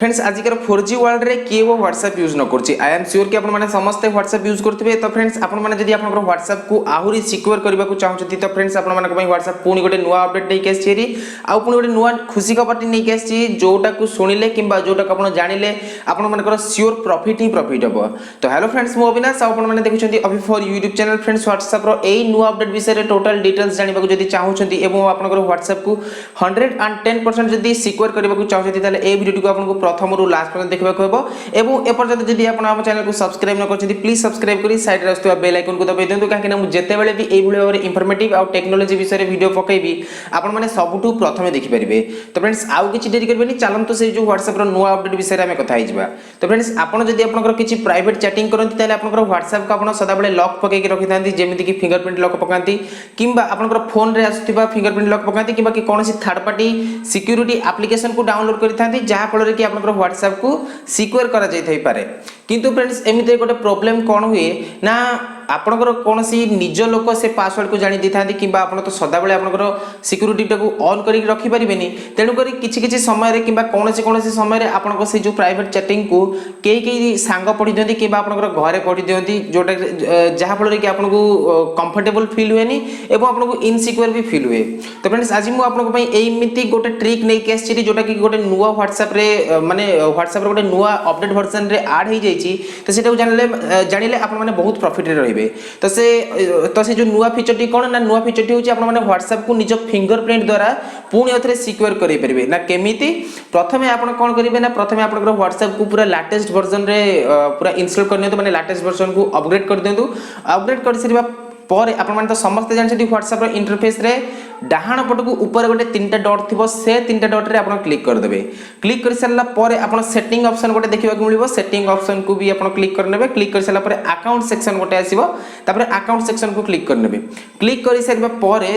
Friends आजिकार 4G world रे किए वो व्हाट्सएप यूज न करछि आई एम श्योर कि आपण माने समस्त व्हाट्सएप यूज करथिबे। तो फ्रेंड्स आपण माने जदि आपनकर व्हाट्सएप को आहुरी सिक्योर करबा को चाहछथि तो फ्रेंड्स आपण माने को व्हाट्सएप पुनी गोटे नुवा अपडेट नै के आछी आ पुनी गोटे नुवा खुशी खबर नै के आछी जोटा को सुनिले किबा जोटा को आपण जानिले आपण मानकर श्योर प्रॉफिट ही प्रॉफिट हबो। तो हेलो फ्रेंड्स मो अविनाश आपण माने देखुछथि अभी for YouTube channel friends WhatsApp रो एई नुवा अपडेट विषय रे टोटल डिटेल्स जानिबा को जदि चाहछथि एवं आपनकर व्हाट्सएप को 110% जदि सिक्योर करबा को चाहछथि ताले ए वीडियो को आपनको प्रथम रु लास्ट देखा एवं एपर्यंत जदि आप चैनल को सब्सक्राइब न कर प्लीज सब्सक्राइब करी साइड रे आस्तुवा बेल आइकन को दबाई दियंतु काहे ना जेते बेले भी एई भली भाबरे इंफॉर्मेटिव आ टेक्नोलॉजी विषय रे वीडियो पकेबी आपण माने सबुठु प्रथमे देखि परिबे। तो फ्रेंड्स आउ किछि देरी करबेनी चलंतु से जो WhatsApp रो नुवा अपडेट विषय रे हम कथा हिजबा। तो फ्रेंड्स आपण जदि आपनकर किछि प्राइवेट चैटिंग करंती ताले आपनकर WhatsApp को आपण सदा बेले लॉक पके के रखिथांती जेमिति कि फिंगरप्रिंट लॉक पकांती किंबा आपनकर फोन रे आसुथिबा फिंगरप्रिंट लॉक पकांती किंबा कि कोनोसी थर्ड पार्टी सिक्योरिटी एप्लीकेशन को डाउनलोड करिथांती जहा फल रे कि आपनकर WhatsApp को सिक्योर करा जाय थाई पारे। किंतु फ्रेंड्स एमिते गोटे प्रॉब्लम कोन हुए ना आपनकर कोनोसी निज लोक से पासवर्ड को जानि दिथांती किबा आपण तो सदा बेले आपनकर सिक्योरिटी को ऑन करी रखि परिबेनी तेनु करी किछि समय रे किबा कोनोसी समय रे आपनको से जो प्राइवेट चैटिंग को केई सांग पढी दियंती किबा आपनकर घरे पढी दियंती जोटा जहा फल रे कि आपनको कंफर्टेबल फील हुएनी एवं आपनको इनसिक्योर भी फील हुए। तो फ्रेंड्स आज मु आपनको पई एमिति गोटे ट्रिक नै के आछि जोटा कि गोटे नुवा WhatsApp रे माने WhatsApp रे गोटे नुवा अपडेट वर्जन रे ऐड हे जाईची तो सेटा जानिले आपण माने बहुत प्रॉफिट रे रहिबे। तो से जो नुवा फीचर टी कोन ना नुवा फीचर टी होची आपण माने WhatsApp को निज फिंगरप्रिंट द्वारा पुणी अथरे सिक्योर करै परिबे ना केमिति प्रथमे आपण कोन करिवे ना प्रथमे आपण WhatsApp को पूरा लेटेस्ट वर्जन रे पूरा इंस्टॉल करनियो तो माने लेटेस्ट वर्जन को अपग्रेड कर देंतु। अपग्रेड कर सरिबा पर आपण माने तो समस्त जानछथि WhatsApp रो इंटरफेस रे डाहाण पट को ऊपर गोटे तीनटा डॉट थिबो से तीनटा डॉट रे आपण क्लिक कर देबे। क्लिक कर सरला पर आपण सेटिंग ऑप्शन गोटे देखिबा को मिलिबो सेटिंग ऑप्शन को भी आपण क्लिक कर नेबे। क्लिक कर सरला पर अकाउंट सेक्शन गोटे आसीबो तापर अकाउंट सेक्शन को क्लिक कर नेबे। क्लिक कर सरबा पर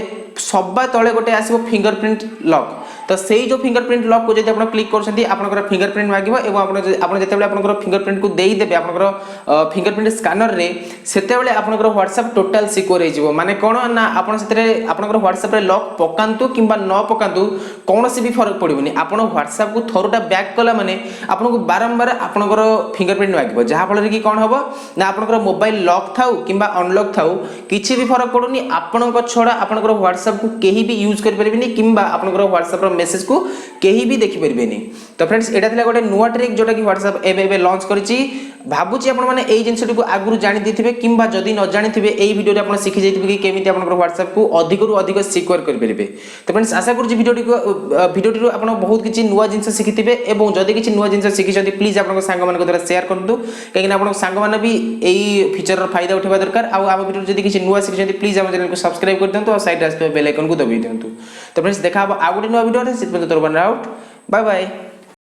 सबा तळे गोटे आसीबो फिंगरप्रिंट लॉक। तो सेही जो फिंगरप्रिंट लॉक को जदि आपण क्लिक करछथि आपनकर फिंगरप्रिंट मागिबो एवं आपण जते बेले आपनकर फिंगरप्रिंट को देई देबे आपनकर फिंगरप्रिंट स्कैनर रे सेते बेले आपनकर WhatsApp टोटल सिक्योर हे जिवो। माने कोन ना आपण सेते आपनकर WhatsApp रे लॉक पकांतु किंबा न पकांतु कोनोसी भी फरक पड़िबोनी। आपण WhatsApp को थरुटा बैक कला माने आपनको बारंबार आपनकर फिंगरप्रिंट मागिबो जहा फल रे कि कोन होबो ना आपनकर मोबाइल लॉक थाउ किंबा अनलॉक थाउ किछि भी फरक पडुनी आपनकर छोडा आपनकर WhatsApp को केही भी यूज कर परिबिनी किंबा आपनकर WhatsApp रो मेसेज को केही भी देखि परिबेनी। तो फ्रेंड्स एटा थिला गोटे नुवा ट्रिक जोटा कि WhatsApp एबे लॉन्च करिछि भाबुची आपण माने एई जिंसटी को आगुरु जानि दिथिबे किंबा जदी न जानि थिबे एई वीडियो रे आपण सिखि जैतिबे कि केमिति आपनकर WhatsApp को अधिक रु अधिक सिक्योर कर परिबे। तो फ्रेंड्स आशा करू वीडियोटी रो आपण बहुत किछि नुवा जिंस सिखिथिबे एवं जदी किछि नुवा जिंस सिखिछथि प्लीज आपन संग मान को द्वारा शेयर करदु काहे कि आपण संग मान भी एई फीचर रो फायदा उठेबा दरकार। आ हम वीडियो जदी किछि नुवा सिखिछथि प्लीज हम चैनल को सब्सक्राइब कर दियंतु और साइड आस्ते बेल आइकन को दबाई दियंतु। तो फ्रेंड्स देखा आ गोटे नुवा वीडियो रे सित में तोर बन आउट बाय बाय।